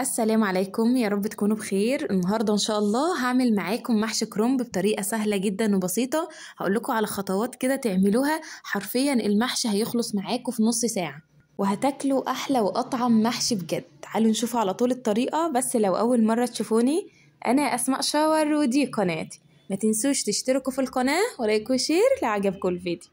السلام عليكم، يا رب تكونوا بخير. النهاردة ان شاء الله هعمل معاكم محشي كرنب بطريقة سهلة جدا وبسيطة. هقول لكم على خطوات كده تعملوها، حرفيا المحشي هيخلص معاكم في نص ساعة وهتاكلوا احلى واطعم محشي بجد. تعالوا نشوفوا على طول الطريقة. بس لو اول مرة تشوفوني، انا اسماء شاور ودي قناتي. ما تنسوش تشتركوا في القناة ولايك وشير لو عجبكم الفيديو.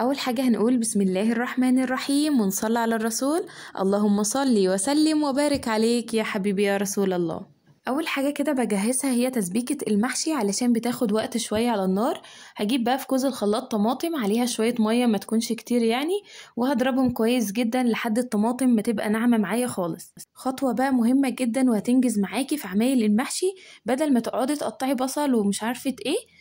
اول حاجه هنقول بسم الله الرحمن الرحيم ونصلي على الرسول. اللهم صل وسلم وبارك عليك يا حبيبي يا رسول الله. اول حاجه كده بجهزها هي تسبيكه المحشي علشان بتاخد وقت شويه على النار. هجيب بقى في كوز الخلاط طماطم عليها شويه ميه ما تكونش كتير يعني، وهضربهم كويس جدا لحد الطماطم ما تبقى ناعمه معايا خالص. خطوه بقى مهمه جدا وهتنجز معاكي في عمايل المحشي، بدل ما تقعدي تقطعي بصل ومش عارفه ايه.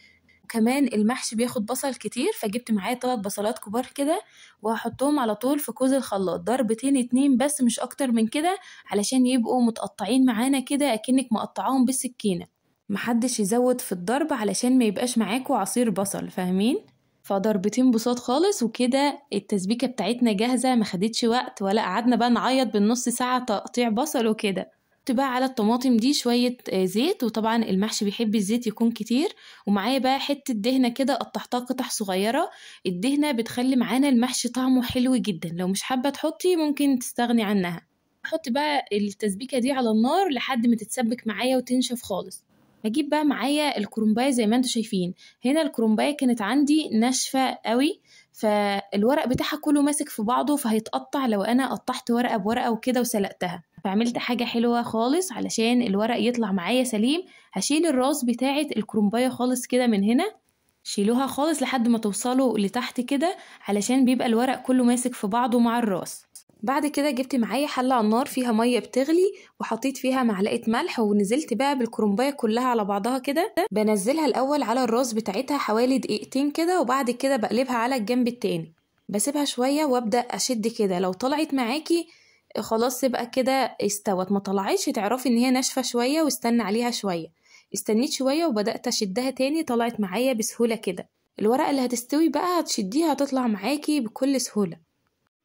كمان المحشي بياخد بصل كتير، فجبت معايا 3 بصلات كبار كده وهحطهم على طول في كوز الخلاط ضربتين 2 بس مش اكتر من كده، علشان يبقوا متقطعين معانا كده اكنك مقطعاهم بالسكينة. محدش يزود في الضرب علشان ما يبقاش معاكوا عصير بصل، فاهمين؟ فضربتين بساط خالص وكده التسبيكة بتاعتنا جاهزة، ما خدتش وقت ولا قعدنا بقى نعيط بالنص ساعة تقطيع بصل وكده. بقى على الطماطم دي شوية زيت، وطبعا المحشي بيحب الزيت يكون كتير. ومعايا بقى حتة دهنة كده قطعتها قطع صغيرة. الدهنة بتخلي معانا المحشي طعمه حلو جدا، لو مش حابة تحطي ممكن تستغني عنها. احط بقى التسبيكة دي على النار لحد ما تتسبك معايا وتنشف خالص. هجيب بقى معايا الكرنباية زي ما انتوا شايفين. هنا الكرنباية كانت عندي ناشفة قوي، فالورق بتاعها كله ماسك في بعضه فهيتقطع لو انا قطعت ورقة بورقة وكده وسلقتها. فعملت حاجة حلوة خالص علشان الورق يطلع معايا سليم. هشيل الراس بتاعة الكرنباية خالص كده من هنا، شيلوها خالص لحد ما توصلوا لتحت كده، علشان بيبقى الورق كله ماسك في بعضه مع الراس. بعد كده جبت معايا حلة على النار فيها مية بتغلي، وحطيت فيها معلقة ملح، ونزلت بقى بالكرنباية كلها على بعضها كده. بنزلها الأول على الراس بتاعتها حوالي دقيقتين كده، وبعد كده بقلبها على الجنب التاني. بسيبها شوية وابدأ أشد كده، لو طلعت معاكي خلاص يبقى كده استوت، ما طلعتش تعرفي ان هي ناشفة شوية واستنى عليها شوية. استنيت شوية وبدأت أشدها تاني، طلعت معايا بسهولة كده. الورقة اللي هتستوي بقى هتشديها هتطلع معاكي بكل سهولة.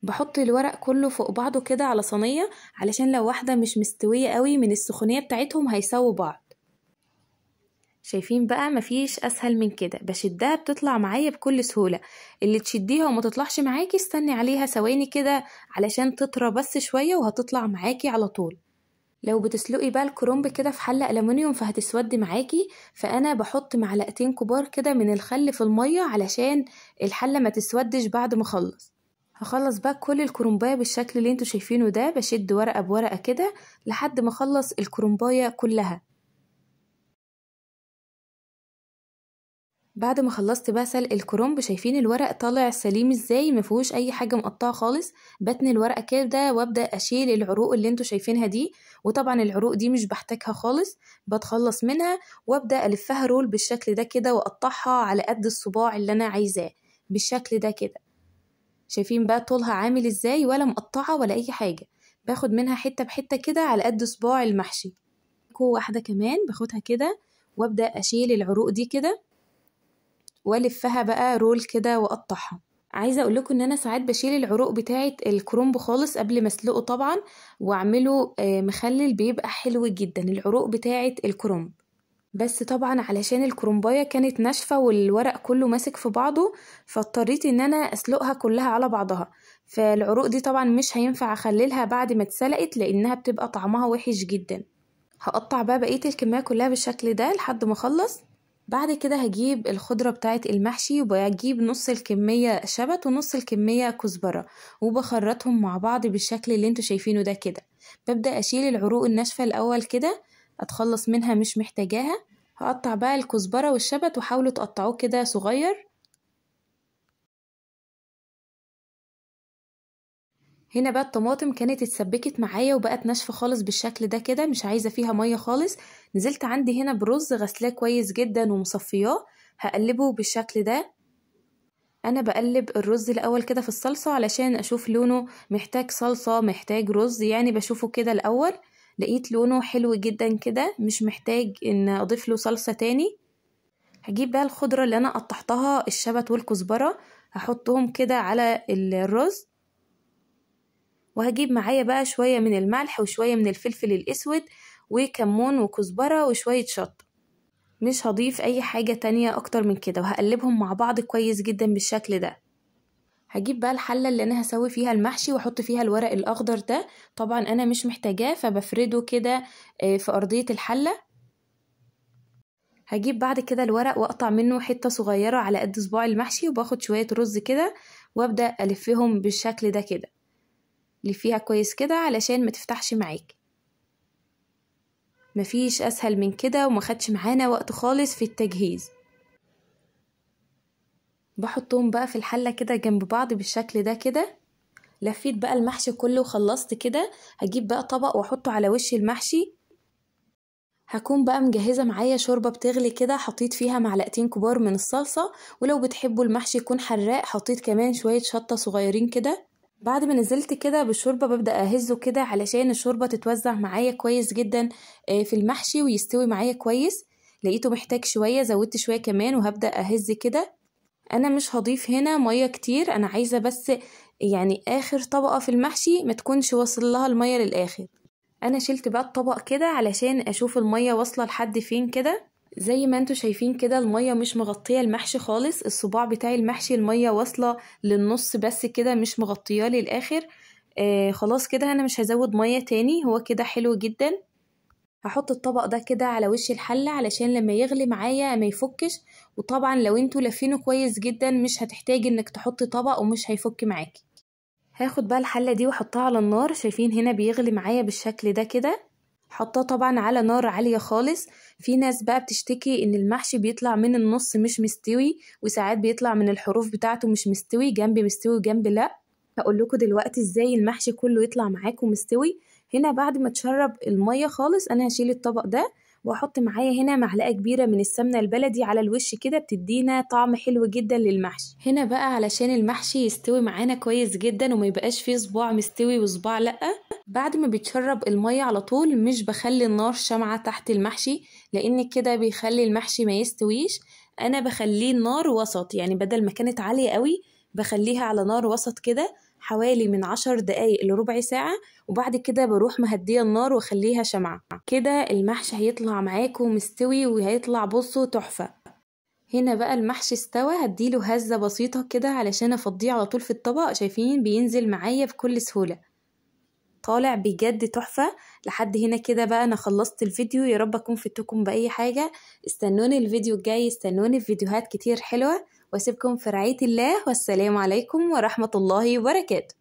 بحط الورق كله فوق بعضه كده على صينية، علشان لو واحدة مش مستوية قوي من السخونية بتاعتهم هيسووا بعض. شايفين بقى مفيش اسهل من كده، بشدها بتطلع معايا بكل سهولة. اللي تشديها وما تطلعش معاكي استني عليها ثواني كده علشان تطرى بس شوية وهتطلع معاكي على طول. لو بتسلقي بقى الكرنب كده في حلة ألمونيوم فهتسود معاكي، فأنا بحط معلقتين كبار كده من الخل في المية علشان الحلة ما تسودش بعد ما اخلص. هخلص بقى كل الكرنباية بالشكل اللي انتوا شايفينه ده، بشد ورقة بورقة كده لحد ما اخلص الكرنباية كلها. بعد ما خلصت بقى سلق الكرنب، شايفين الورق طالع سليم ازاي، مفيهوش اي حاجه مقطعه خالص. بتني الورقه كده وابدا اشيل العروق اللي انتوا شايفينها دي، وطبعا العروق دي مش بحتاجها خالص، بتخلص منها وابدا الفها رول بالشكل ده كده واقطعها على قد الصباع اللي انا عايزاه بالشكل ده كده. شايفين بقى طولها عامل ازاي، ولا مقطعه ولا اي حاجه. باخد منها حته بحته كده على قد صباع المحشي. واحده كمان باخدها كده وابدا اشيل العروق دي كده والفها بقى رول كده واقطعها. عايزه اقول لكم ان انا ساعات بشيل العروق بتاعه الكرنب خالص قبل ما اسلقه طبعا، واعمله مخلل، بيبقى حلو جدا العروق بتاعه الكرنب. بس طبعا علشان الكرنبايه كانت ناشفه والورق كله ماسك في بعضه، فاضطريت ان انا اسلقها كلها على بعضها. فالعروق دي طبعا مش هينفع اخللها بعد ما اتسلقت لانها بتبقى طعمها وحش جدا. هقطع بقى بقيه الكميه كلها بالشكل ده لحد ما اخلص. بعد كده هجيب الخضرة بتاعة المحشي، وبجيب نص الكمية شبت ونص الكمية كزبرة، وبخرطهم مع بعض بالشكل اللي انتوا شايفينه ده كده. ببدأ اشيل العروق الناشفة الاول كده، اتخلص منها مش محتاجاها. هقطع بقى الكزبرة والشبت، وحاولوا تقطعوه كده صغير. هنا بقى الطماطم كانت اتسبكت معايا وبقت ناشفة خالص بالشكل ده كده، مش عايزة فيها مية خالص. نزلت عندي هنا برز غسلاه كويس جدا ومصفياه، هقلبه بالشكل ده. انا بقلب الرز الاول كده في الصلصة علشان اشوف لونه محتاج صلصة محتاج رز، يعني بشوفه كده الاول. لقيت لونه حلو جدا كده مش محتاج ان اضيف له صلصة تاني. هجيب بقى الخضرة اللي انا قطعتها الشبت والكزبرة، هحطهم كده على الرز، وهجيب معايا بقى شوية من الملح وشوية من الفلفل الاسود وكمون وكزبرة وشوية شطة، مش هضيف اي حاجة تانية اكتر من كده، وهقلبهم مع بعض كويس جدا بالشكل ده. هجيب بقى الحلة اللي انا هسوي فيها المحشي واحط فيها الورق الاخضر ده، طبعا انا مش محتاجاه فبفرده كده في ارضية الحلة. هجيب بعد كده الورق واقطع منه حتة صغيرة على قد صباع المحشي، وباخد شوية رز كده وابدأ الفهم بالشكل ده كده، لفيها كويس كده علشان ما تفتحش معاك. مفيش اسهل من كده وما خدش معانا وقت خالص في التجهيز. بحطهم بقى في الحلة كده جنب بعض بالشكل ده كده. لفيت بقى المحشي كله وخلصت كده. هجيب بقى طبق واحطه على وش المحشي. هكون بقى مجهزة معايا شوربة بتغلي كده، حطيت فيها معلقتين كبار من الصلصة، ولو بتحبوا المحشي يكون حراق حطيت كمان شوية شطة صغيرين كده. بعد ما نزلت كده بالشوربة ببدأ أهزه كده علشان الشوربة تتوزع معايا كويس جدا في المحشي ويستوي معايا كويس. لقيته محتاج شوية، زودت شوية كمان وهبدأ أهز كده. أنا مش هضيف هنا مية كتير، أنا عايزة بس يعني آخر طبقة في المحشي ما تكونش وصل لها المية للآخر. أنا شلت بقى الطبق كده علشان أشوف المية واصلة لحد فين كده. زي ما انتوا شايفين كده المية مش مغطية المحشي خالص، الصباع بتاعي المحشي المية واصلة للنص بس كده، مش مغطياه للآخر. خلاص كده انا مش هزود مية تاني، هو كده حلو جدا. هحط الطبق ده كده على وش الحلة علشان لما يغلي معايا ما يفكش. وطبعا لو انتوا لفينه كويس جدا مش هتحتاج انك تحط طبق ومش هيفك معاكي. هاخد بقى الحلة دي واحطها على النار، شايفين هنا بيغلي معايا بالشكل ده كده. حطاه طبعا على نار عالية خالص. في ناس بقى بتشتكي ان المحشي بيطلع من النص مش مستوي، وساعات بيطلع من الحروف بتاعته مش مستوي، جنب مستوي وجنب لا. هقول لكم دلوقتي ازاي المحشي كله يطلع معاكم مستوي. هنا بعد ما تشرب المية خالص انا هشيل الطبق ده واحط معايا هنا معلقة كبيرة من السمنة البلدي على الوش كده، بتدينا طعم حلو جدا للمحشي. هنا بقى علشان المحشي يستوي معانا كويس جدا وما يبقاش فيه صباع مستوي وصباع لأ، بعد ما بيتشرب المية على طول مش بخلي النار شمعة تحت المحشي، لان كده بيخلي المحشي ما يستويش. انا بخليه النار وسط، يعني بدل ما كانت عالية قوي بخليها على نار وسط كده حوالي من 10 دقايق لربع ساعة، وبعد كده بروح مهدية النار وخليها شمعة كده. المحشي هيطلع معاكم مستوي وهيطلع بصوا تحفة. هنا بقى المحشي استوى، هديله هزة بسيطة كده علشان افضيه على طول في الطبق. شايفين بينزل معايا بكل سهولة، طالع بجد تحفة. لحد هنا كده بقى انا خلصت الفيديو، يا رب اكون فدتكم باي حاجة. استنوني الفيديو الجاي، استنوني في فيديوهات كتير حلوة، واسيبكم في رعاية الله، والسلام عليكم ورحمة الله وبركاته.